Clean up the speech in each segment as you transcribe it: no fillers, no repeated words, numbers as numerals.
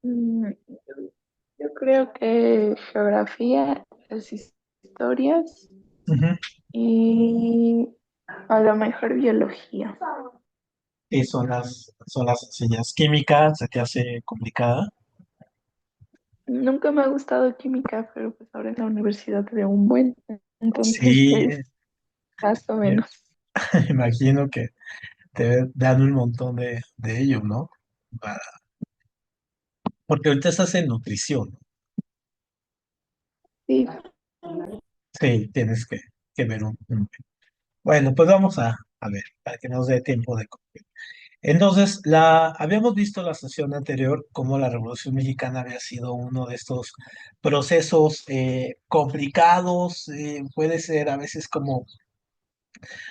Mm, Yo creo que geografía, las historias Ujú. y a lo mejor biología. Y son las sencillas. Química se te hace complicada. Nunca me ha gustado química, pero pues ahora en la universidad veo un buen, entonces Sí, pues más o me menos. imagino que te dan un montón de ello, ¿no? Para- porque ahorita estás en nutrición, ¿no? Sí, Sí, tienes que ver Bueno, pues vamos a ver, para que nos dé tiempo de... Entonces, habíamos visto la sesión anterior cómo la Revolución Mexicana había sido uno de estos procesos complicados, puede ser a veces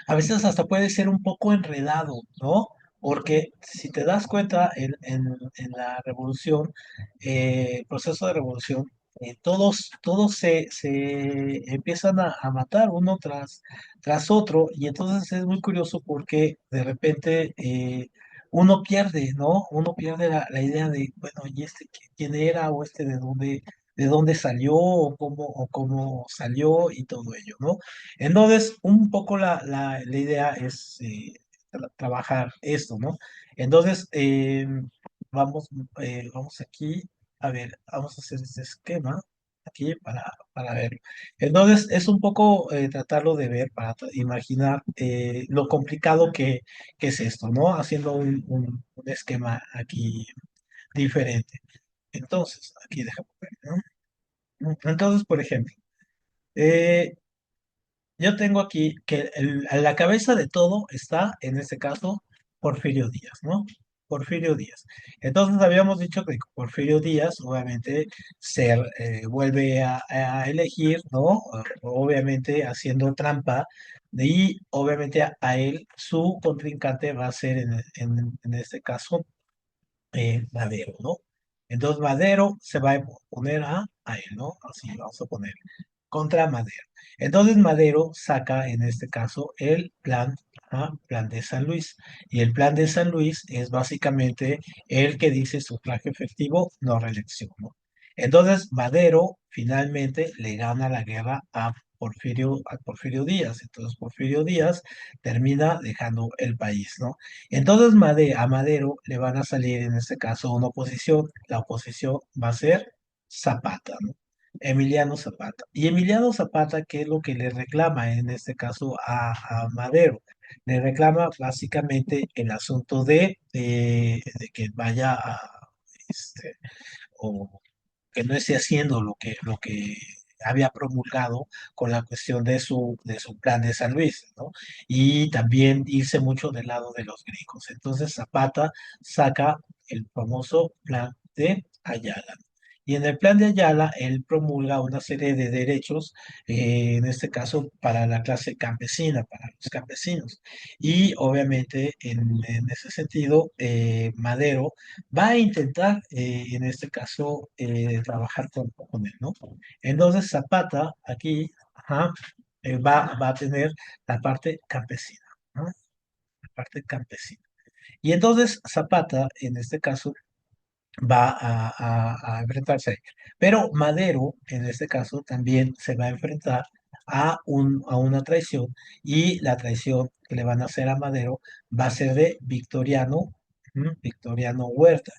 a veces hasta puede ser un poco enredado, ¿no? Porque si te das cuenta en la revolución, el proceso de revolución, todos se empiezan a matar uno tras otro, y entonces es muy curioso porque de repente uno pierde, ¿no? Uno pierde la idea de, bueno, ¿y este quién era? ¿O este de dónde salió? O cómo salió? Y todo ello, ¿no? Entonces, un poco la idea es trabajar esto, ¿no? Entonces, vamos, vamos aquí, a ver, vamos a hacer este esquema aquí para verlo. Entonces, es un poco tratarlo de ver, para imaginar lo complicado que es esto, ¿no? Haciendo un esquema aquí diferente. Entonces, aquí déjame ver, ¿no? Entonces, por ejemplo, eh, yo tengo aquí que a la cabeza de todo está, en este caso, Porfirio Díaz, ¿no? Porfirio Díaz. Entonces habíamos dicho que Porfirio Díaz, obviamente, vuelve a elegir, ¿no? Obviamente haciendo trampa, y obviamente a él, su contrincante va a ser, en este caso, Madero, ¿no? Entonces Madero se va a poner a él, ¿no? Así vamos a poner contra Madero. Entonces Madero saca en este caso el plan de San Luis. Y el plan de San Luis es básicamente el que dice sufragio efectivo, no reelección, ¿no? Entonces Madero finalmente le gana la guerra a Porfirio Díaz. Entonces Porfirio Díaz termina dejando el país, ¿no? Entonces a Madero le van a salir en este caso una oposición. La oposición va a ser Zapata, ¿no? Emiliano Zapata. Y Emiliano Zapata, ¿qué es lo que le reclama en este caso a Madero? Le reclama básicamente el asunto de que vaya este, o que no esté haciendo lo que había promulgado con la cuestión de su plan de San Luis, ¿no? Y también irse mucho del lado de los gringos. Entonces Zapata saca el famoso plan de Ayala. Y en el plan de Ayala, él promulga una serie de derechos, en este caso para la clase campesina, para los campesinos. Y obviamente en ese sentido, Madero va a intentar, en este caso, trabajar con él, ¿no? Entonces Zapata aquí, ajá, va a tener la parte campesina, ¿no? La parte campesina. Y entonces Zapata, en este caso, va a enfrentarse a él. Pero Madero, en este caso, también se va a enfrentar a una traición, y la traición que le van a hacer a Madero va a ser de Victoriano Huerta.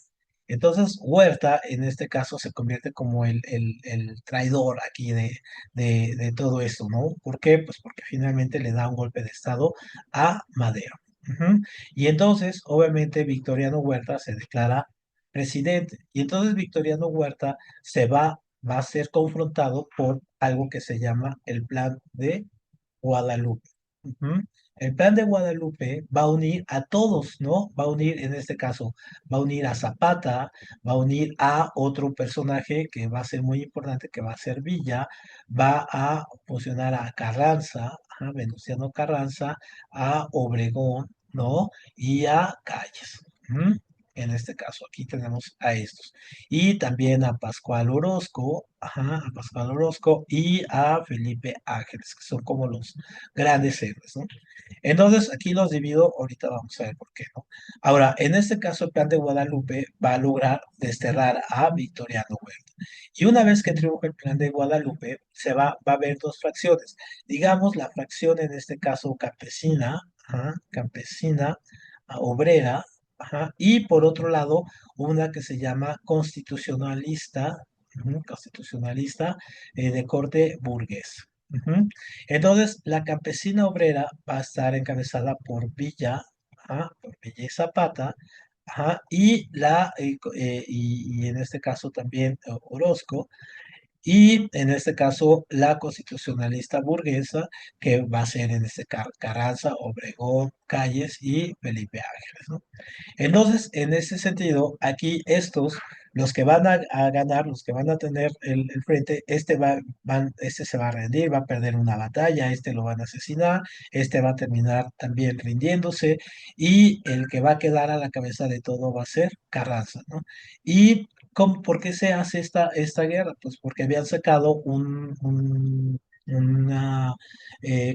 Entonces, Huerta, en este caso, se convierte como el traidor aquí de todo esto, ¿no? ¿Por qué? Pues porque finalmente le da un golpe de estado a Madero. Ujú. Y entonces, obviamente, Victoriano Huerta se declara presidente. Y entonces Victoriano Huerta va a ser confrontado por algo que se llama el Plan de Guadalupe. Ujú. El Plan de Guadalupe va a unir a todos, ¿no? Va a unir, en este caso, va a unir a Zapata, va a unir a otro personaje que va a ser muy importante, que va a ser Villa, va a fusionar a Carranza, Venustiano Carranza, a Obregón, ¿no? Y a Calles. Ujú. En este caso, aquí tenemos a estos. Y también a Pascual Orozco, ajá, a Pascual Orozco y a Felipe Ángeles, que son como los grandes héroes, ¿no? Entonces, aquí los divido, ahorita vamos a ver por qué, ¿no? Ahora, en este caso, el plan de Guadalupe va a lograr desterrar a Victoriano Huerta. Y una vez que triunfe el plan de Guadalupe, va a haber dos fracciones. Digamos, la fracción en este caso campesina, ajá, campesina, obrera, ajá, y por otro lado, una que se llama constitucionalista, constitucionalista de corte burgués. Ujú. Entonces, la campesina obrera va a estar encabezada por Villa, ajá, por Villa y Zapata, ajá, y en este caso también Orozco, y en este caso la constitucionalista burguesa, que va a ser en este Carranza, Obregón, Calles y Felipe Ángeles, ¿no? Entonces, en ese sentido, aquí estos, los que van a ganar, los que van a tener el frente, este se va a rendir, va a perder una batalla, este lo van a asesinar, este va a terminar también rindiéndose, y el que va a quedar a la cabeza de todo va a ser Carranza, ¿no? ¿Y por qué se hace esta guerra? Pues porque habían sacado una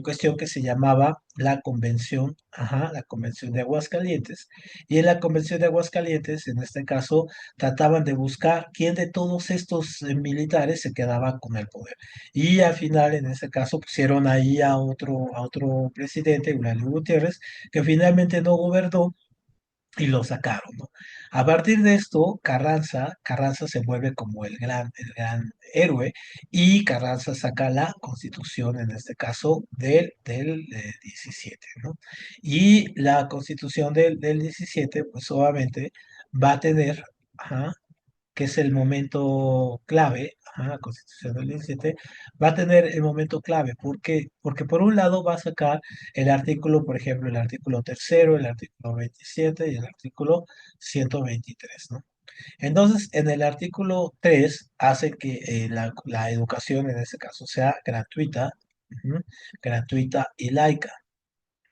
cuestión que se llamaba la Convención, ajá, la Convención de Aguascalientes, y en la Convención de Aguascalientes, en este caso, trataban de buscar quién de todos estos militares se quedaba con el poder. Y al final, en este caso, pusieron ahí a otro presidente, Eulalio Gutiérrez, que finalmente no gobernó y lo sacaron, ¿no? A partir de esto, Carranza se vuelve como el gran héroe, y Carranza saca la constitución, en este caso, del 17, ¿no? Y la constitución del 17, pues obviamente va a tener, ajá, que es el momento clave, ajá, la Constitución del 17, va a tener el momento clave. ¿Por qué? Porque por un lado va a sacar el artículo, por ejemplo, el artículo tercero, el artículo 27 y el artículo 123, ¿no? Entonces, en el artículo 3 hace que la educación en este caso sea gratuita, ujú, gratuita y laica,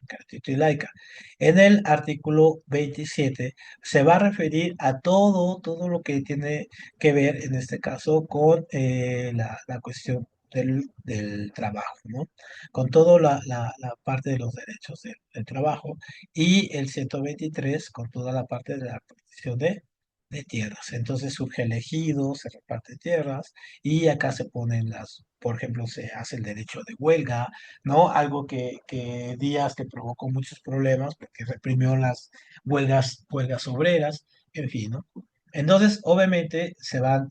gratuita y laica. En el artículo 27 se va a referir a todo lo que tiene que ver, en este caso, con la cuestión del trabajo, ¿no? Con toda la parte de los derechos del trabajo, y el 123 con toda la parte de la protección de tierras. Entonces surge el ejido, se reparte tierras, y acá se ponen por ejemplo, se hace el derecho de huelga, ¿no? Algo que Díaz que provocó muchos problemas porque reprimió las huelgas obreras, en fin, ¿no? Entonces, obviamente, se van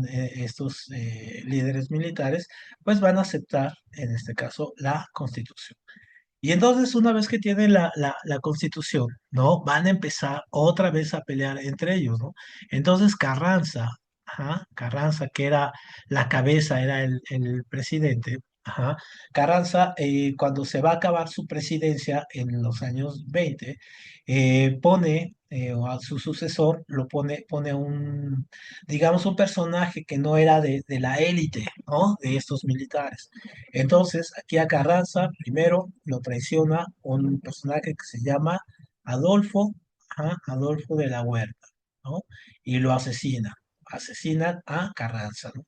estos líderes militares, pues van a aceptar, en este caso, la Constitución. Y entonces, una vez que tienen la Constitución, ¿no? Van a empezar otra vez a pelear entre ellos, ¿no? Entonces, Carranza, ajá, Carranza, que era la cabeza, era el presidente, ajá, Carranza, cuando se va a acabar su presidencia en los años 20, o a su sucesor, pone digamos, un personaje que no era de la élite, ¿no? De estos militares. Entonces, aquí a Carranza primero lo traiciona un personaje que se llama Adolfo, ajá, Adolfo de la Huerta, ¿no? Y lo asesinan a Carranza, ¿no?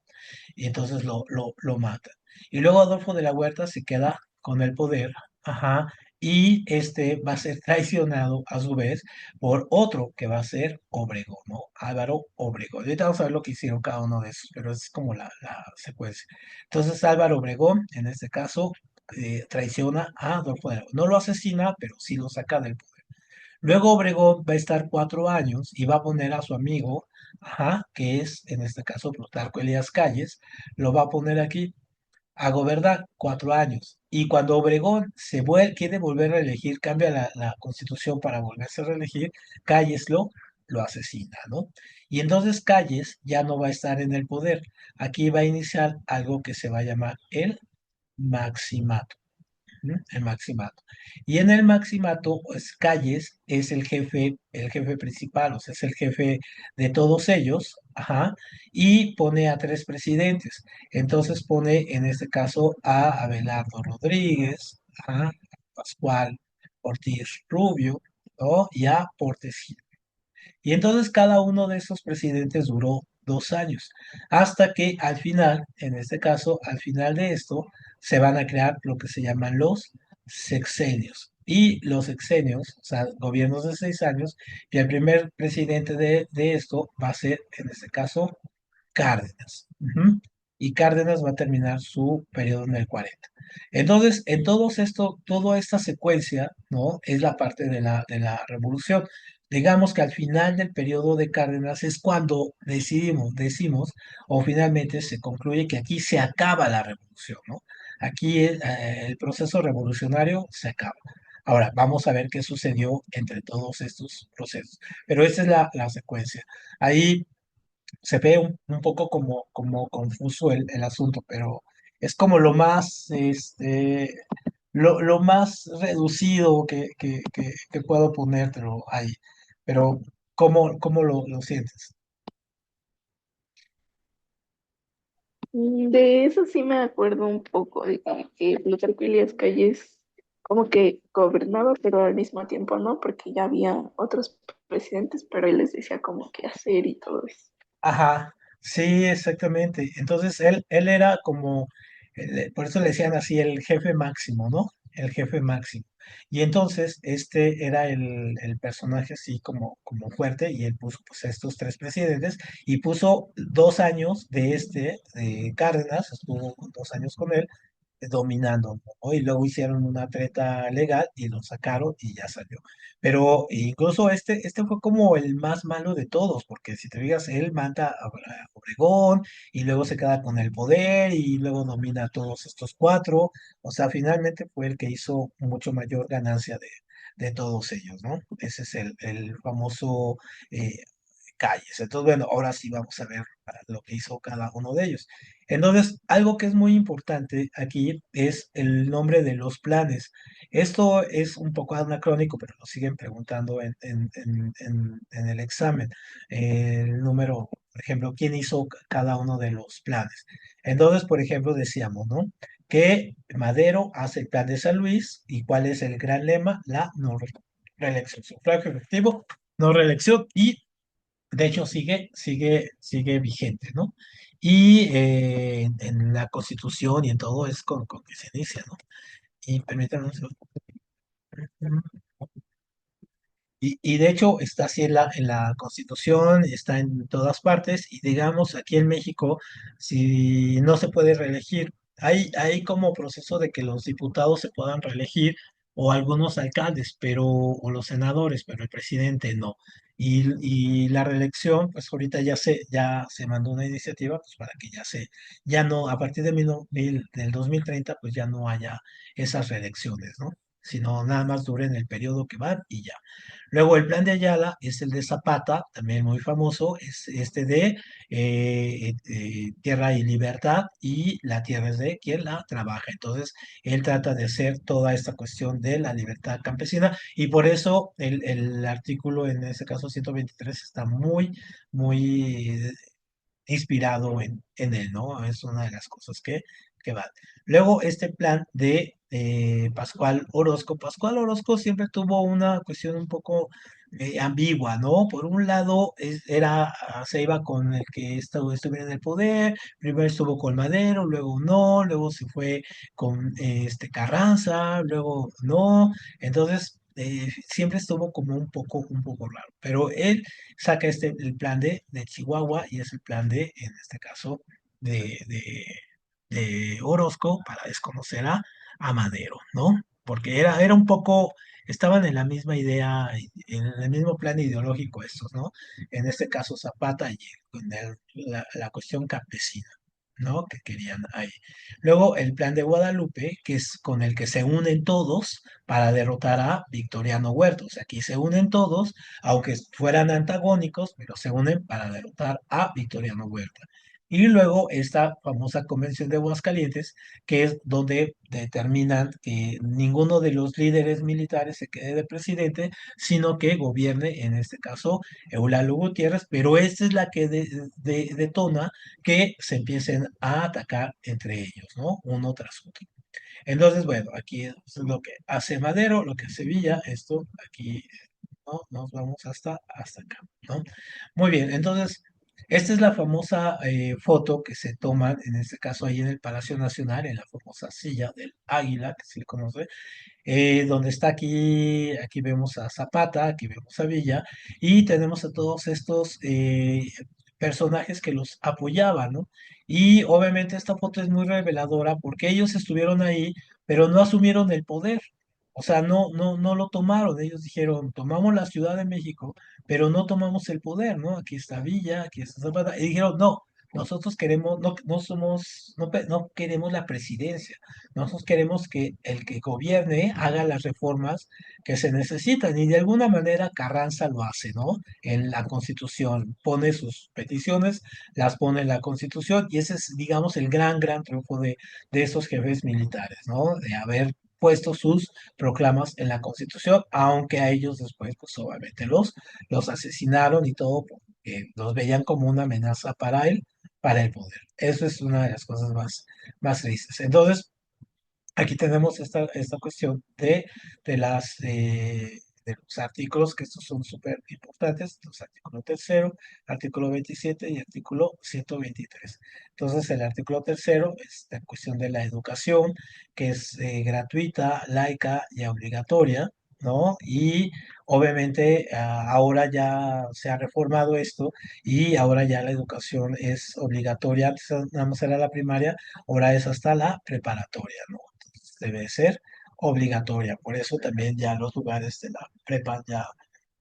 Y entonces lo matan. Y luego Adolfo de la Huerta se queda con el poder, ajá, y este va a ser traicionado a su vez por otro que va a ser Obregón, ¿no? Álvaro Obregón. Ahorita vamos a ver lo que hicieron cada uno de esos, pero es como la secuencia. Entonces Álvaro Obregón, en este caso, traiciona a Adolfo de la Huerta. No lo asesina, pero sí lo saca del poder. Luego Obregón va a estar 4 años y va a poner a su amigo, ajá, que es en este caso Plutarco Elías Calles, lo va a poner aquí a gobernar 4 años. Y cuando Obregón quiere volver a elegir, cambia la constitución para volverse a reelegir, Calles lo asesina, ¿no? Y entonces Calles ya no va a estar en el poder. Aquí va a iniciar algo que se va a llamar el maximato. ¿No? El maximato. Y en el maximato, pues Calles es el jefe principal, o sea, es el jefe de todos ellos, ajá, y pone a 3 presidentes. Entonces pone en este caso a Abelardo Rodríguez, a Pascual Ortiz Rubio, ¿no? Y a Portes Gil. Y entonces cada uno de esos presidentes duró 2 años, hasta que al final, en este caso, al final de esto, se van a crear lo que se llaman los sexenios. Y los sexenios, o sea, gobiernos de 6 años, y el primer presidente de esto va a ser, en este caso, Cárdenas. Ujú. Y Cárdenas va a terminar su periodo en el 40. Entonces, en todos esto, toda esta secuencia, ¿no? Es la parte de la revolución. Digamos que al final del periodo de Cárdenas es cuando decimos, o finalmente se concluye que aquí se acaba la revolución, ¿no? Aquí el proceso revolucionario se acaba. Ahora, vamos a ver qué sucedió entre todos estos procesos. Pero esa es la secuencia. Ahí se ve un poco como confuso el asunto, pero es como lo más, lo más reducido que puedo ponértelo ahí. Pero, ¿cómo lo sientes? De eso sí me acuerdo un poco, de como que Plutarco Elías Calles como que gobernaba, pero al mismo tiempo no, porque ya había otros presidentes, pero él les decía como qué hacer y todo eso. Ajá, sí, exactamente. Entonces él era como, por eso le decían así, el jefe máximo, ¿no? El jefe máximo. Y entonces este era el personaje así como fuerte y él puso pues estos tres presidentes y puso 2 años de Cárdenas, estuvo 2 años con él dominando, ¿no? Y luego hicieron una treta legal y lo sacaron y ya salió. Pero incluso este fue como el más malo de todos, porque si te fijas, él mata a Obregón y luego se queda con el poder y luego domina a todos estos cuatro. O sea, finalmente fue el que hizo mucho mayor ganancia de todos ellos, ¿no? Ese es el famoso eh, calles. Entonces, bueno, ahora sí vamos a ver lo que hizo cada uno de ellos. Entonces, algo que es muy importante aquí es el nombre de los planes. Esto es un poco anacrónico, pero lo siguen preguntando en el examen. El número, por ejemplo, ¿quién hizo cada uno de los planes? Entonces, por ejemplo, decíamos, ¿no? Que Madero hace el plan de San Luis y cuál es el gran lema, la no reelección, sufragio efectivo, no reelección y de hecho, sigue vigente, ¿no? Y en la Constitución y en todo es con que se inicia, ¿no? Y permítanme un segundo. Y de hecho está así en la Constitución, está en todas partes, y digamos aquí en México, si no se puede reelegir, hay como proceso de que los diputados se puedan reelegir, o algunos alcaldes, o los senadores, pero el presidente no. Y la reelección, pues ahorita ya se mandó una iniciativa, pues para que ya no, a partir del 2030, pues ya no haya esas reelecciones, ¿no? Sino nada más duren el periodo que van y ya. Luego el plan de Ayala es el de Zapata, también muy famoso, es este de tierra y libertad, y la tierra es de quien la trabaja. Entonces, él trata de hacer toda esta cuestión de la libertad campesina y por eso el artículo, en este caso 123, está muy inspirado en él, ¿no? Es una de las cosas que van. Luego, este plan de Pascual Orozco siempre tuvo una cuestión un poco ambigua, ¿no? Por un lado, se iba con el que estuviera en el poder, primero estuvo con Madero, luego no, luego se fue con Carranza, luego no, entonces siempre estuvo como un poco raro, pero él saca el plan de Chihuahua y es el plan en este caso, de Orozco para desconocer a Madero, ¿no? Porque era un poco, estaban en la misma idea, en el mismo plan ideológico estos, ¿no? En este caso Zapata y con la cuestión campesina, ¿no? Que querían ahí. Luego el plan de Guadalupe, que es con el que se unen todos para derrotar a Victoriano Huerta. Aquí se unen todos, aunque fueran antagónicos, pero se unen para derrotar a Victoriano Huerta. Y luego esta famosa convención de Aguascalientes, que es donde determinan que ninguno de los líderes militares se quede de presidente, sino que gobierne, en este caso, Eulalio Gutiérrez, pero esta es la que detona que se empiecen a atacar entre ellos, ¿no? Uno tras otro. Entonces, bueno, aquí es lo que hace Madero, lo que hace Villa, esto aquí. ¿no? Nos vamos hasta acá, ¿no? Muy bien, entonces, esta es la famosa foto que se toman, en este caso ahí en el Palacio Nacional, en la famosa silla del águila, que se le conoce, donde está aquí vemos a Zapata, aquí vemos a Villa, y tenemos a todos estos personajes que los apoyaban, ¿no? Y obviamente esta foto es muy reveladora porque ellos estuvieron ahí, pero no asumieron el poder. O sea, no lo tomaron. Ellos dijeron, tomamos la Ciudad de México, pero no tomamos el poder, ¿no? Aquí está Villa, aquí está Zapata. Y dijeron, no, nosotros queremos, no somos, no queremos la presidencia. Nosotros queremos que el que gobierne haga las reformas que se necesitan y de alguna manera Carranza lo hace, ¿no? En la Constitución pone sus peticiones, las pone en la Constitución y ese es, digamos, el gran triunfo de esos jefes militares, ¿no? De haber puesto sus proclamas en la Constitución, aunque a ellos después, pues obviamente los asesinaron y todo porque los veían como una amenaza para él, para el poder. Eso es una de las cosas más tristes. Entonces, aquí tenemos esta cuestión de los artículos, que estos son súper importantes, los artículo tercero, artículo 27 y artículo 123. Entonces, el artículo tercero es la cuestión de la educación, que es gratuita, laica y obligatoria, ¿no? Y obviamente ahora ya se ha reformado esto y ahora ya la educación es obligatoria, antes nada más era la primaria, ahora es hasta la preparatoria, ¿no? Debe ser obligatoria. Por eso también ya los lugares de la prepa ya,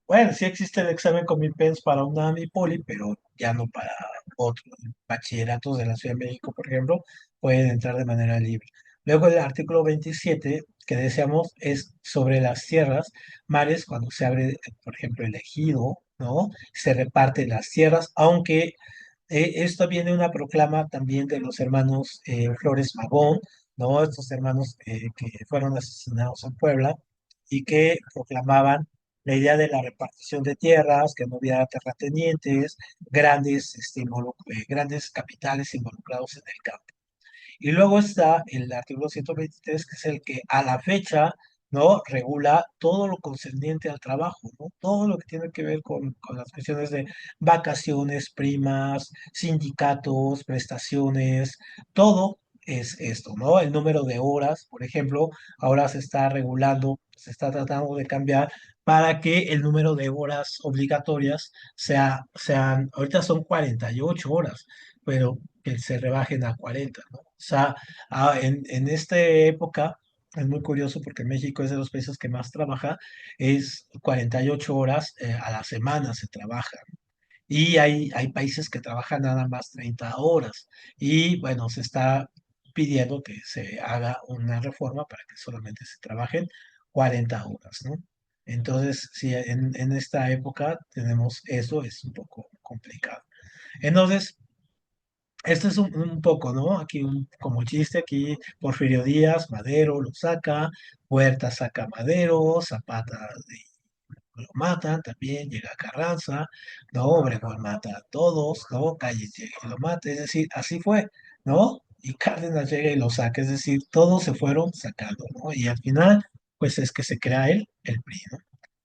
bueno, sí existe el examen con Pens para UNAM y Poli, pero ya no para otros bachilleratos de la Ciudad de México, por ejemplo, pueden entrar de manera libre. Luego el artículo 27 que decíamos es sobre las tierras, mares, cuando se abre, por ejemplo, el ejido, ¿no? Se reparten las tierras, aunque esto viene de una proclama también de los hermanos Flores Magón, ¿no? Estos hermanos que fueron asesinados en Puebla y que proclamaban la idea de la repartición de tierras, que no hubiera terratenientes, grandes capitales involucrados en el campo. Y luego está el artículo 123, que es el que a la fecha, ¿no? Regula todo lo concerniente al trabajo, ¿no? Todo lo que tiene que ver con las cuestiones de vacaciones, primas, sindicatos, prestaciones, todo es esto, ¿no? El número de horas, por ejemplo, ahora se está regulando, se está tratando de cambiar para que el número de horas obligatorias ahorita son 48 horas, pero que se rebajen a 40, ¿no? O sea, en esta época es muy curioso porque México es de los países que más trabaja, es 48 horas a la semana se trabaja. Y hay países que trabajan nada más 30 horas. Y bueno, se está pidiendo que se haga una reforma para que solamente se trabajen 40 horas, ¿no? Entonces, si en esta época tenemos eso, es un poco complicado. Entonces, este es un poco, ¿no? Aquí como chiste, aquí Porfirio Díaz, Madero lo saca, Huerta saca a Madero, Zapata lo matan también, llega Carranza, ¿no? Obregón mata a todos, ¿no? Calles llega y lo mata, es decir, así fue, ¿no? Y Cárdenas llega y lo saca, es decir, todos se fueron sacando, ¿no? Y al final, pues es que se crea el PRI, ¿no?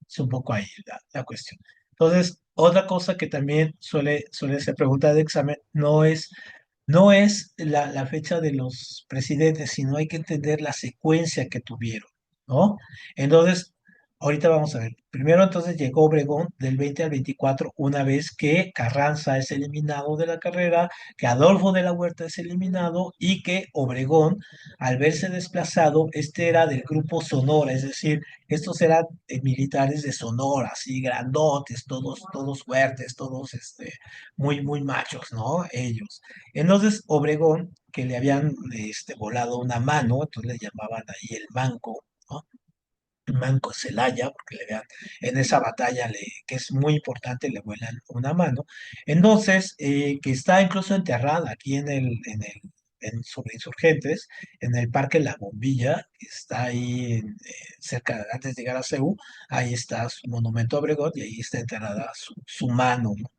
Es un poco ahí la cuestión. Entonces, otra cosa que también suele ser pregunta de examen, no es la fecha de los presidentes, sino hay que entender la secuencia que tuvieron, ¿no? Entonces, ahorita vamos a ver. Primero entonces llegó Obregón del 20 al 24, una vez que Carranza es eliminado de la carrera, que Adolfo de la Huerta es eliminado y que Obregón, al verse desplazado, este era del grupo Sonora, es decir, estos eran militares de Sonora, así grandotes, todos fuertes, todos muy machos, ¿no? Ellos. Entonces Obregón, que le habían volado una mano, entonces le llamaban ahí el manco, ¿no? Manco Celaya, porque le vean, en esa batalla que es muy importante, le vuelan una mano. Entonces, que está incluso enterrada aquí sobre Insurgentes, en el Parque La Bombilla, que está ahí cerca, antes de llegar a Ceú, ahí está su monumento a Obregón y ahí está enterrada su mano, ¿no?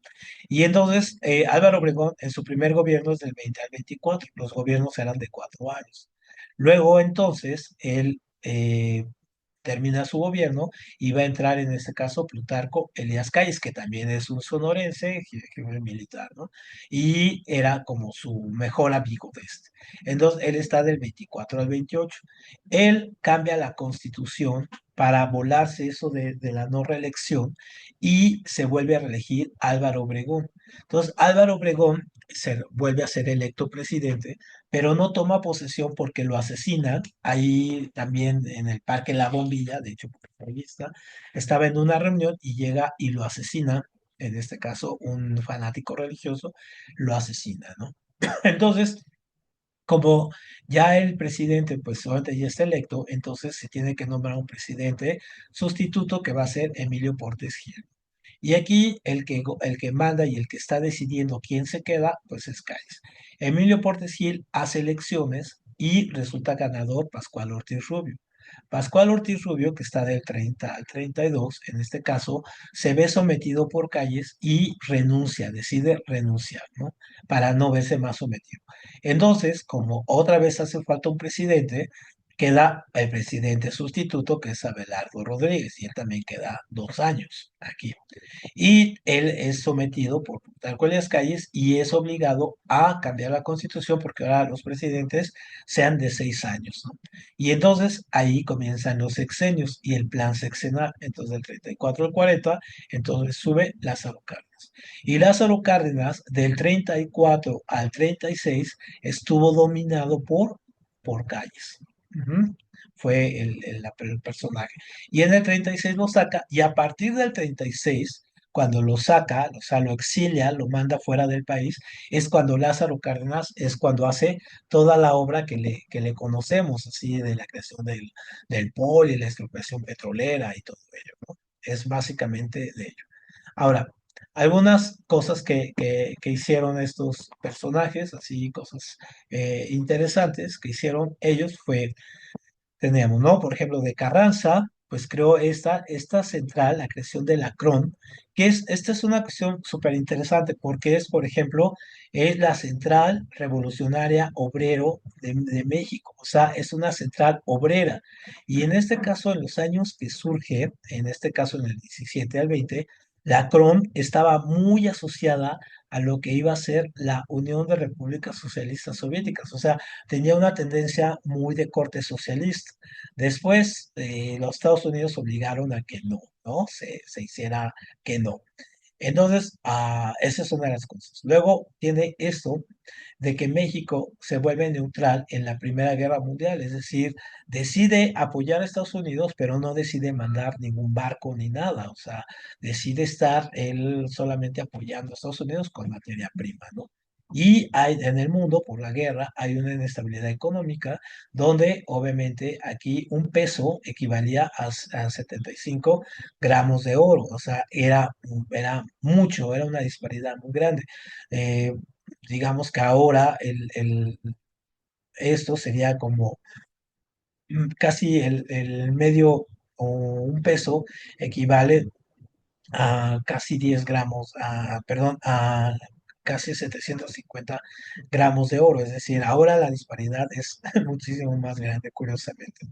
Y entonces, Álvaro Obregón, en su primer gobierno es del 20 al 24, los gobiernos eran de 4 años. Luego, entonces, él termina su gobierno y va a entrar en este caso Plutarco Elías Calles, que también es un sonorense, jefe militar, ¿no? Y era como su mejor amigo de este. Entonces, él está del 24 al 28. Él cambia la constitución para volarse eso de la no reelección y se vuelve a reelegir Álvaro Obregón. Entonces, Álvaro Obregón se vuelve a ser electo presidente, pero no toma posesión porque lo asesinan. Ahí también en el Parque La Bombilla, de hecho, porque ahí está, estaba en una reunión y llega y lo asesina, en este caso un fanático religioso, lo asesina, ¿no? Entonces, como ya el presidente, pues obviamente ya está electo, entonces se tiene que nombrar un presidente sustituto que va a ser Emilio Portes Gil. Y aquí el que manda y el que está decidiendo quién se queda, pues es Cádiz. Emilio Portes Gil hace elecciones y resulta ganador Pascual Ortiz Rubio. Pascual Ortiz Rubio, que está del 30 al 32, en este caso, se ve sometido por Calles y renuncia, decide renunciar, ¿no? Para no verse más sometido. Entonces, como otra vez hace falta un presidente, queda el presidente sustituto, que es Abelardo Rodríguez, y él también queda 2 años aquí. Y él es sometido por Plutarco Elías Calles y es obligado a cambiar la constitución porque ahora los presidentes sean de 6 años, ¿no? Y entonces ahí comienzan los sexenios y el plan sexenal. Entonces del 34 al 40, entonces sube Lázaro Cárdenas. Y Lázaro Cárdenas del 34 al 36 estuvo dominado por Calles. Ujú. Fue el personaje. Y en el 36 lo saca, y a partir del 36 cuando lo saca, o sea, lo exilia, lo manda fuera del país, es cuando Lázaro Cárdenas, es cuando hace toda la obra que le conocemos, así de la creación del poli, la expropiación petrolera y todo ello, ¿no? Es básicamente de ello. Ahora, algunas cosas que hicieron estos personajes, así cosas interesantes que hicieron ellos fue teníamos, ¿no? Por ejemplo, de Carranza, pues creó esta central, la creación de la CRON, esta es una cuestión súper interesante porque es, por ejemplo, es la Central Revolucionaria Obrero de México, o sea, es una central obrera. Y en este caso, en los años que surge, en este caso en el 17 al 20, la CRON estaba muy asociada a lo que iba a ser la Unión de Repúblicas Socialistas Soviéticas, o sea, tenía una tendencia muy de corte socialista. Después, los Estados Unidos obligaron a que no, ¿no? Se hiciera que no. Entonces, esa es una de las cosas. Luego tiene esto de que México se vuelve neutral en la Primera Guerra Mundial, es decir, decide apoyar a Estados Unidos, pero no decide mandar ningún barco ni nada, o sea, decide estar él solamente apoyando a Estados Unidos con materia prima, ¿no? Y hay, en el mundo, por la guerra, hay una inestabilidad económica donde obviamente aquí un peso equivalía a 75 gramos de oro, o sea, era mucho, era una disparidad muy grande. Eh, digamos que ahora esto sería como casi el medio o un peso equivale a casi 10 gramos, perdón, a casi 750 gramos de oro. Es decir, ahora la disparidad es muchísimo más grande, curiosamente.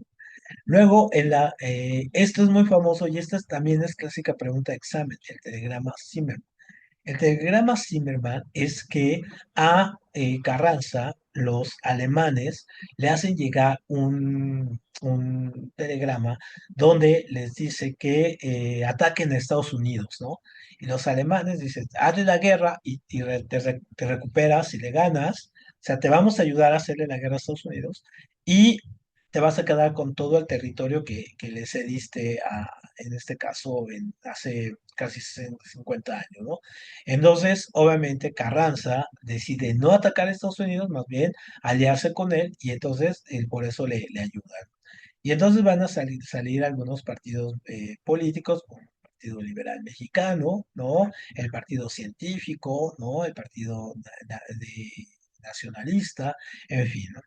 Luego, esto es muy famoso y esta también es clásica pregunta de examen, el telegrama Zimmermann. El telegrama Zimmermann es que a Carranza, los alemanes, le hacen llegar un telegrama donde les dice que ataquen a Estados Unidos, ¿no? Y los alemanes dicen, hazle la guerra te recuperas y le ganas, o sea, te vamos a ayudar a hacerle la guerra a Estados Unidos y te vas a quedar con todo el territorio que le cediste en este caso, hace casi 50 años, ¿no? Entonces, obviamente, Carranza decide no atacar a Estados Unidos, más bien aliarse con él, y entonces él por eso le ayuda. Y entonces van a salir algunos partidos políticos, como el Partido Liberal Mexicano, ¿no? El Partido Científico, ¿no? El Partido Nacionalista, en fin, ¿no?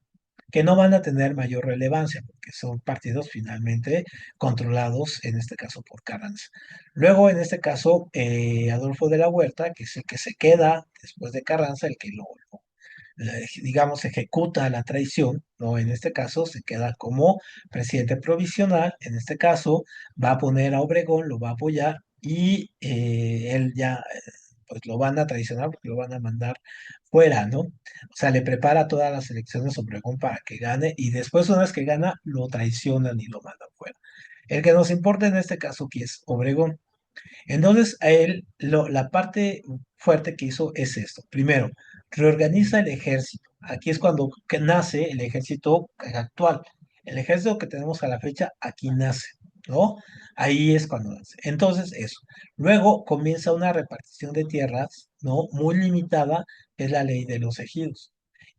Que no van a tener mayor relevancia, porque son partidos finalmente controlados, en este caso por Carranza. Luego, en este caso, Adolfo de la Huerta, que es el que se queda después de Carranza, el que digamos, ejecuta la traición, ¿no? En este caso se queda como presidente provisional, en este caso va a poner a Obregón, lo va a apoyar y él ya, pues lo van a traicionar porque lo van a mandar fuera, ¿no? O sea, le prepara todas las elecciones a Obregón para que gane y después una vez que gana, lo traicionan y lo mandan fuera. El que nos importa en este caso, que es Obregón. Entonces, a él la parte fuerte que hizo es esto. Primero, reorganiza el ejército. Aquí es cuando que nace el ejército actual. El ejército que tenemos a la fecha, aquí nace, ¿no? Ahí es cuando nace. Entonces, eso. Luego comienza una repartición de tierras, ¿no? Muy limitada, que es la ley de los ejidos.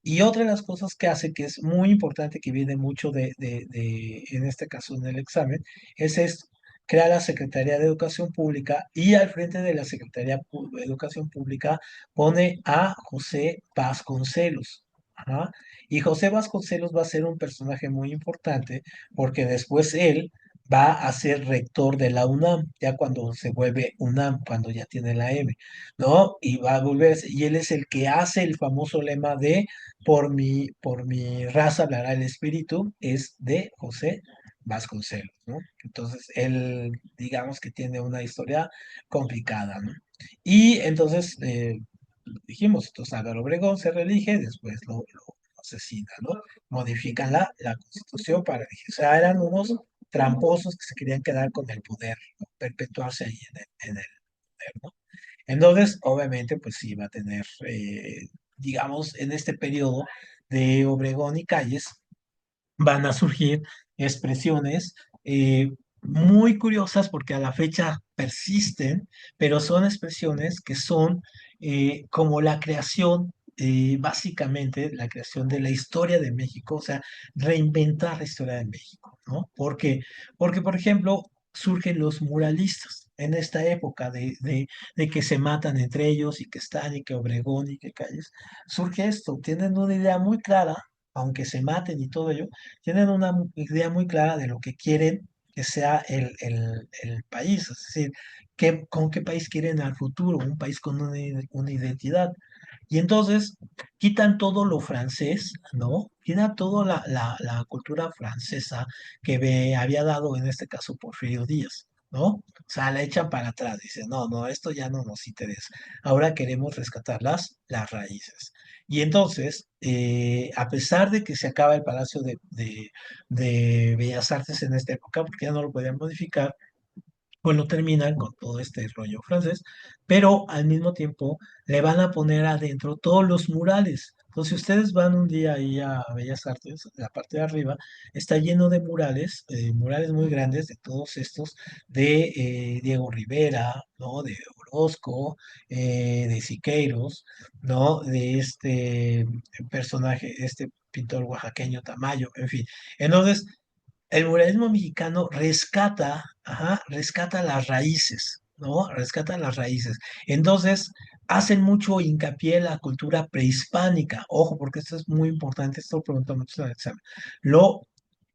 Y otra de las cosas que hace, que es muy importante, que viene mucho en este caso en el examen, es esto: crea la Secretaría de Educación Pública y al frente de la Secretaría de Educación Pública pone a José Vasconcelos. Ajá. Y José Vasconcelos va a ser un personaje muy importante porque después él va a ser rector de la UNAM, ya cuando se vuelve UNAM, cuando ya tiene la M, ¿no? Y va a volverse, y él es el que hace el famoso lema de por mi raza hablará el espíritu, es de José Vasconcelos, ¿no? Entonces, él, digamos que tiene una historia complicada, ¿no? Y entonces, dijimos, entonces Álvaro Obregón se reelige, después lo asesina, ¿no? Modifican la constitución para elegir. O sea, eran unos tramposos que se querían quedar con el poder, ¿no? Perpetuarse ahí en el poder, ¿no? Entonces, obviamente, pues sí, va a tener, digamos, en este periodo de Obregón y Calles, van a surgir expresiones muy curiosas porque a la fecha persisten, pero son expresiones que son como la creación, básicamente la creación de la historia de México, o sea, reinventar la historia de México, ¿no? Porque por ejemplo, surgen los muralistas en esta época de que se matan entre ellos y que están y que Obregón y que Calles. Surge esto, tienen una idea muy clara, aunque se maten y todo ello, tienen una idea muy clara de lo que quieren que sea el país, es decir, con qué país quieren al futuro, un país con una identidad. Y entonces quitan todo lo francés, ¿no? Quitan toda la cultura francesa que había dado en este caso Porfirio Díaz, ¿no? O sea, la echan para atrás, dicen, no, no, esto ya no nos interesa. Ahora queremos rescatar las raíces. Y entonces, a pesar de que se acaba el Palacio de Bellas Artes en esta época, porque ya no lo podían modificar, pues lo terminan con todo este rollo francés, pero al mismo tiempo le van a poner adentro todos los murales. Entonces, si ustedes van un día ahí a Bellas Artes, la parte de arriba está lleno de murales, murales muy grandes de todos estos, de Diego Rivera, ¿no? De Orozco, de Siqueiros, ¿no? De este personaje, este pintor oaxaqueño Tamayo, en fin. Entonces, el muralismo mexicano rescata, ajá, rescata las raíces, ¿no? Rescata las raíces. Entonces, hacen mucho hincapié en la cultura prehispánica. Ojo, porque esto es muy importante, esto lo preguntan mucho en el examen. Lo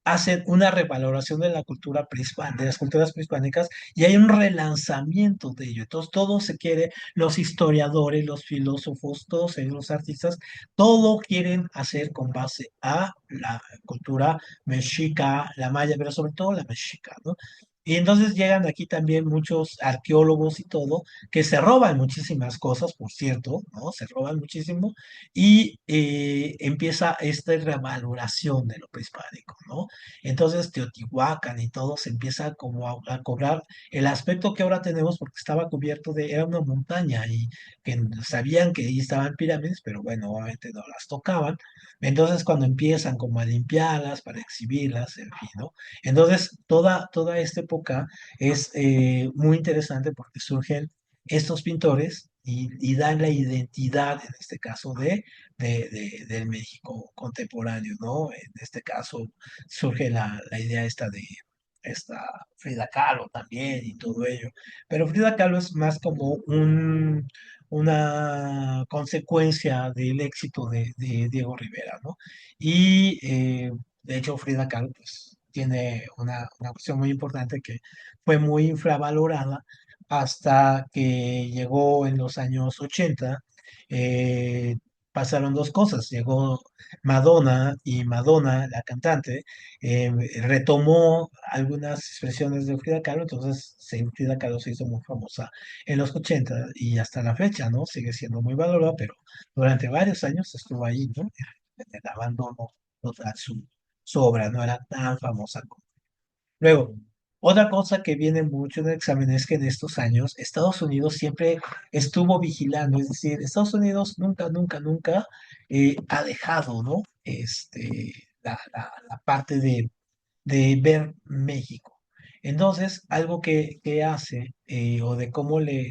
hacen una revaloración de la cultura prehispánica, de las culturas prehispánicas, y hay un relanzamiento de ello. Entonces, todo se quiere, los historiadores, los filósofos, todos ellos, los artistas, todo quieren hacer con base a la cultura mexica, la maya, pero sobre todo la mexica, ¿no? Y entonces llegan aquí también muchos arqueólogos y todo, que se roban muchísimas cosas, por cierto, ¿no? Se roban muchísimo, y empieza esta revaloración de lo prehispánico, ¿no? Entonces Teotihuacán y todo se empieza como a cobrar el aspecto que ahora tenemos porque estaba cubierto era una montaña y que sabían que ahí estaban pirámides, pero bueno, obviamente no las tocaban. Entonces cuando empiezan como a limpiarlas para exhibirlas, en fin, ¿no? Entonces toda esta época es muy interesante porque surgen estos pintores y dan la identidad, en este caso, del México contemporáneo, ¿no? En este caso surge la idea esta de esta Frida Kahlo también y todo ello. Pero Frida Kahlo es más como una consecuencia del éxito de Diego Rivera, ¿no? Y de hecho Frida Kahlo pues tiene una cuestión muy importante que fue muy infravalorada hasta que llegó en los años 80. pasaron dos cosas. Llegó Madonna y Madonna, la cantante, eh, retomó algunas expresiones de Frida Kahlo, entonces Frida Kahlo se hizo muy famosa en los 80 y hasta la fecha, ¿no? Sigue siendo muy valorada, pero durante varios años estuvo ahí, ¿no? En el abandono total su obra, no era tan famosa. Luego, otra cosa que viene mucho en el examen es que en estos años Estados Unidos siempre estuvo vigilando, es decir, Estados Unidos nunca, nunca, nunca ha dejado, ¿no? La parte de ver México. Entonces, algo que hace o de cómo le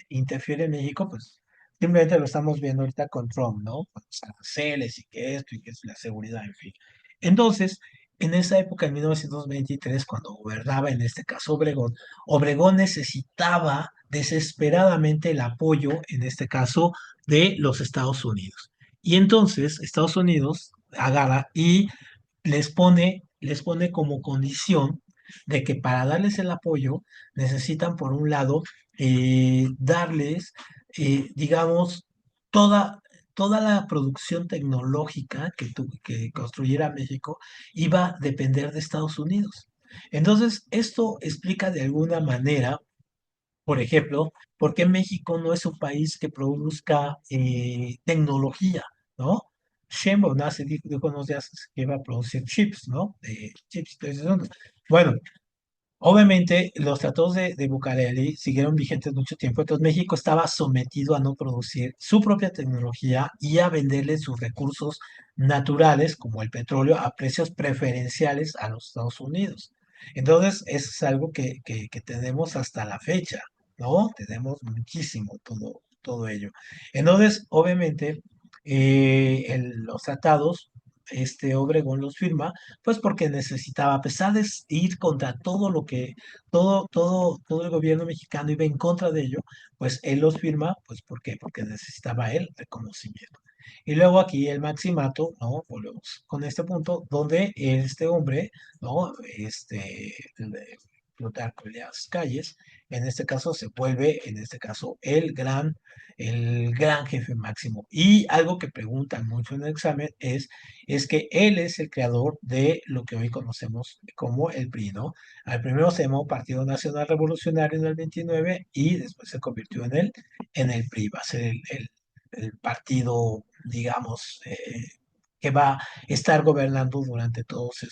interfiere en México, pues simplemente lo estamos viendo ahorita con Trump, ¿no? Con los aranceles y que esto y que es la seguridad, en fin. Entonces, en esa época, en 1923, cuando gobernaba en este caso Obregón, Obregón necesitaba desesperadamente el apoyo, en este caso, de los Estados Unidos. Y entonces Estados Unidos agarra y les pone como condición de que para darles el apoyo necesitan, por un lado, darles, digamos, toda, toda la producción tecnológica que construyera México iba a depender de Estados Unidos. Entonces, esto explica de alguna manera, por ejemplo, por qué México no es un país que produzca tecnología, ¿no? Sheinbaum dijo unos días que iba a producir chips, ¿no? Chips y todo ese asunto. Bueno, obviamente los tratados de Bucareli siguieron vigentes mucho tiempo, entonces México estaba sometido a no producir su propia tecnología y a venderle sus recursos naturales, como el petróleo, a precios preferenciales a los Estados Unidos. Entonces, eso es algo que tenemos hasta la fecha, ¿no? Tenemos muchísimo todo ello. Entonces, obviamente, los tratados, Obregón los firma pues porque necesitaba, a pesar de ir contra todo el gobierno mexicano iba en contra de ello, pues él los firma, pues ¿por qué? Porque necesitaba él reconocimiento. Y luego aquí el maximato, ¿no? Volvemos con este punto, donde este hombre, ¿no? Plutarco Elías Calles, en este caso se vuelve, en este caso, el gran jefe máximo. Y algo que preguntan mucho en el examen es que él es el creador de lo que hoy conocemos como el PRI, ¿no? Al primero se llamó Partido Nacional Revolucionario en el 29 y después se convirtió en el PRI, va a ser el partido, digamos, que va a estar gobernando durante todos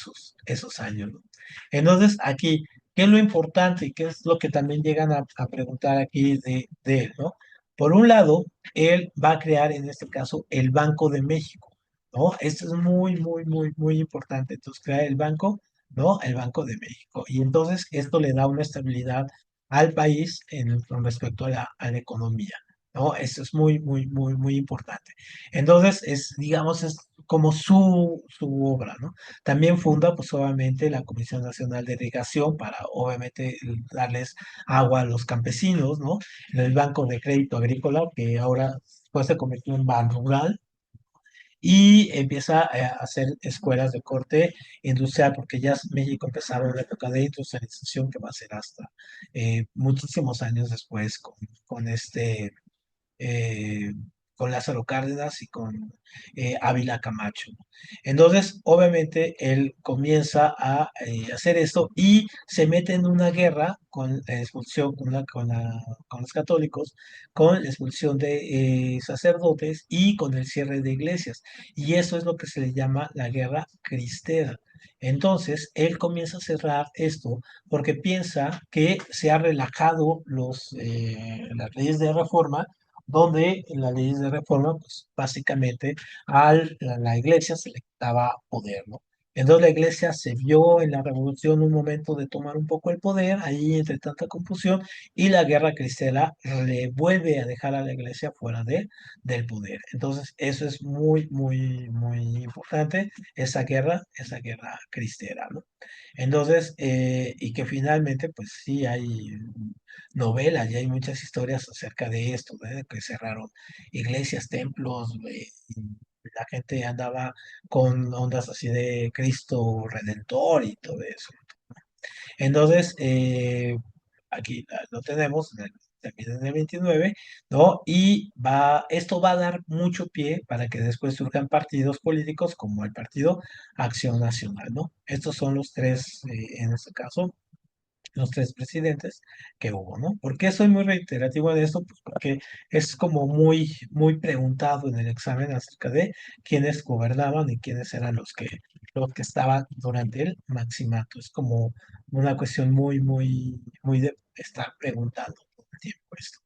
esos años, ¿no? Entonces, aquí, ¿qué es lo importante y qué es lo que también llegan a preguntar aquí de él, ¿no? Por un lado, él va a crear en este caso el Banco de México, ¿no? Esto es muy, muy, muy, muy importante. Entonces, crea el banco, ¿no? El Banco de México. Y entonces esto le da una estabilidad al país con respecto a la economía, ¿no? Eso es muy, muy, muy, muy importante. Entonces, digamos, es como su obra, ¿no? También funda, pues, obviamente, la Comisión Nacional de Irrigación para, obviamente, darles agua a los campesinos, ¿no? El Banco de Crédito Agrícola, que ahora pues se convirtió en Ban Rural, y empieza a hacer escuelas de corte industrial, porque ya México empezaba una época de industrialización que va a ser hasta muchísimos años después con eh, con Lázaro Cárdenas y con Ávila Camacho. Entonces, obviamente, él comienza a hacer esto y se mete en una guerra con la expulsión con los católicos, con la expulsión de sacerdotes y con el cierre de iglesias. Y eso es lo que se le llama la guerra cristera. Entonces, él comienza a cerrar esto porque piensa que se ha relajado las leyes de reforma, donde en las leyes de reforma, pues básicamente la iglesia se le quitaba poder, ¿no? Entonces la iglesia se vio en la revolución un momento de tomar un poco el poder, ahí entre tanta confusión, y la guerra cristera le vuelve a dejar a la iglesia fuera del poder. Entonces eso es muy, muy, muy importante, esa guerra cristera, ¿no? Entonces, y que finalmente, pues sí hay novelas y hay muchas historias acerca de esto, ¿verdad? Que cerraron iglesias, templos, y la gente andaba con ondas así de Cristo Redentor y todo eso. Entonces, aquí lo tenemos, también en el 29, ¿no? Esto va a dar mucho pie para que después surjan partidos políticos como el Partido Acción Nacional, ¿no? Estos son los tres, en este caso, los tres presidentes que hubo, ¿no? ¿Por qué soy muy reiterativo en esto? Pues porque es como muy preguntado en el examen acerca de quiénes gobernaban y quiénes eran los que estaban durante el maximato. Es como una cuestión muy de estar preguntando todo el tiempo esto.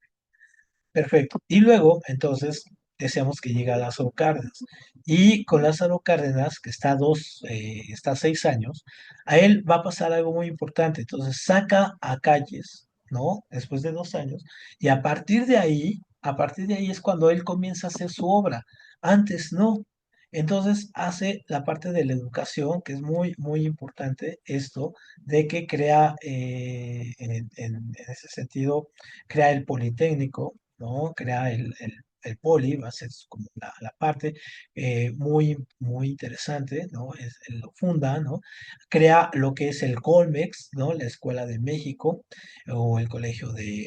Perfecto. Y luego, entonces, deseamos que llegue a Lázaro Cárdenas. Y con Lázaro Cárdenas, que está 6 años, a él va a pasar algo muy importante. Entonces, saca a Calles, ¿no? Después de 2 años. Y a partir de ahí es cuando él comienza a hacer su obra. Antes no. Entonces hace la parte de la educación, que es muy importante esto, de que crea, en ese sentido, crea el Politécnico, ¿no? Crea el Poli, va a ser como la parte muy interesante, ¿no? Él lo funda, ¿no? Crea lo que es el Colmex, ¿no? La Escuela de México, o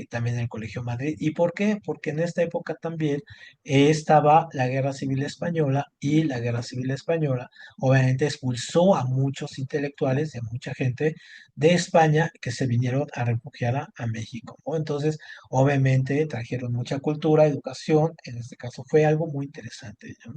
también el Colegio Madrid. ¿Y por qué? Porque en esta época también estaba la Guerra Civil Española, y la Guerra Civil Española obviamente expulsó a muchos intelectuales y a mucha gente de España que se vinieron a refugiar a México, ¿no? Entonces, obviamente trajeron mucha cultura, educación, en este caso fue algo muy interesante, ¿no?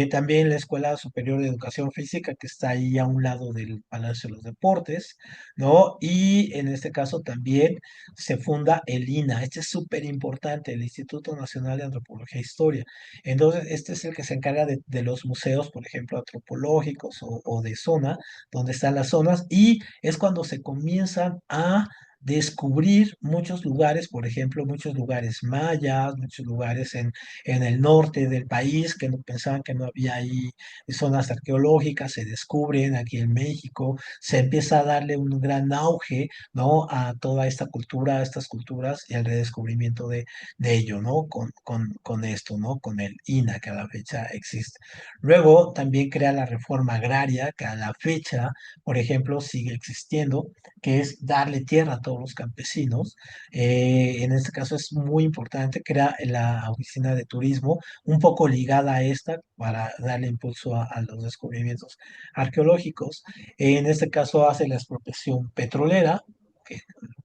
También la Escuela Superior de Educación Física, que está ahí a un lado del Palacio de los Deportes, ¿no? Y en este caso también se funda el INA. Este es súper importante, el Instituto Nacional de Antropología e Historia. Entonces, este es el que se encarga de los museos, por ejemplo, antropológicos o de zona, donde están las zonas, y es cuando se comienzan a descubrir muchos lugares, por ejemplo, muchos lugares mayas, muchos lugares en el norte del país, que no pensaban que no había ahí zonas arqueológicas, se descubren aquí en México, se empieza a darle un gran auge, ¿no? A toda esta cultura, a estas culturas y al redescubrimiento de ello, ¿no? Con esto, ¿no? Con el INA, que a la fecha existe. Luego también crea la reforma agraria, que a la fecha, por ejemplo, sigue existiendo, que es darle tierra a todos los campesinos. En este caso es muy importante, crea la oficina de turismo, un poco ligada a esta para darle impulso a los descubrimientos arqueológicos. En este caso hace la expropiación petrolera, que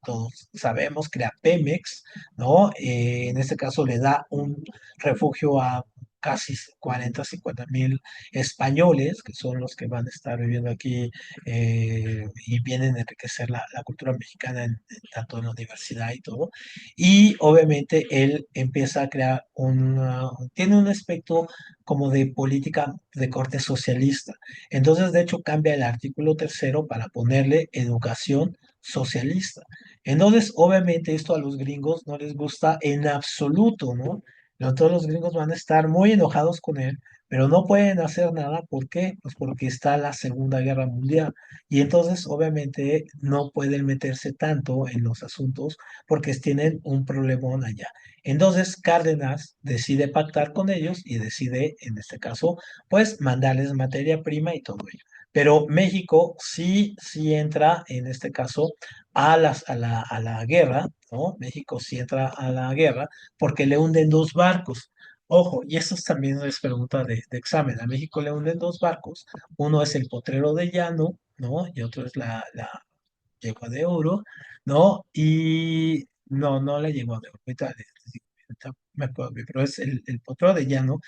todos sabemos, crea Pemex, ¿no? En este caso le da un refugio a casi 40, 50 mil españoles, que son los que van a estar viviendo aquí, y vienen a enriquecer la cultura mexicana tanto en la universidad y todo. Y obviamente él empieza a crear tiene un aspecto como de política de corte socialista. Entonces, de hecho, cambia el artículo tercero para ponerle educación socialista. Entonces, obviamente, esto a los gringos no les gusta en absoluto, ¿no? Todos los gringos van a estar muy enojados con él, pero no pueden hacer nada. ¿Por qué? Pues porque está la Segunda Guerra Mundial. Y entonces, obviamente, no pueden meterse tanto en los asuntos porque tienen un problemón allá. Entonces, Cárdenas decide pactar con ellos y decide, en este caso, pues mandarles materia prima y todo ello. Pero México sí entra, en este caso, a la guerra, ¿no? México sí entra a la guerra porque le hunden dos barcos. Ojo, y esto también es pregunta de examen. A México le hunden dos barcos. Uno es el Potrero de Llano, ¿no? Y otro es la Yegua de Oro, ¿no? Y no la Yegua de Oro. Ahorita me acuerdo bien, pero es el Potrero de Llano.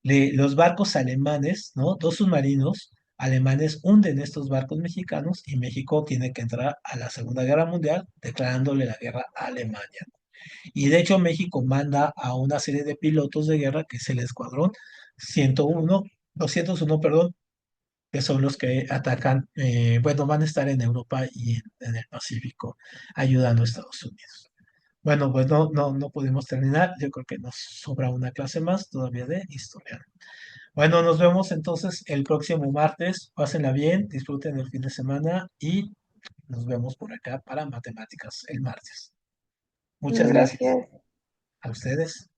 Los barcos alemanes, ¿no? Dos submarinos alemanes hunden estos barcos mexicanos, y México tiene que entrar a la Segunda Guerra Mundial declarándole la guerra a Alemania. Y de hecho México manda a una serie de pilotos de guerra, que es el Escuadrón 101, 201, perdón, que son los que atacan, bueno, van a estar en Europa y en el Pacífico ayudando a Estados Unidos. Bueno, pues no pudimos terminar. Yo creo que nos sobra una clase más todavía de historia. Bueno, nos vemos entonces el próximo martes. Pásenla bien, disfruten el fin de semana y nos vemos por acá para matemáticas el martes. Muchas gracias Gracias. a ustedes.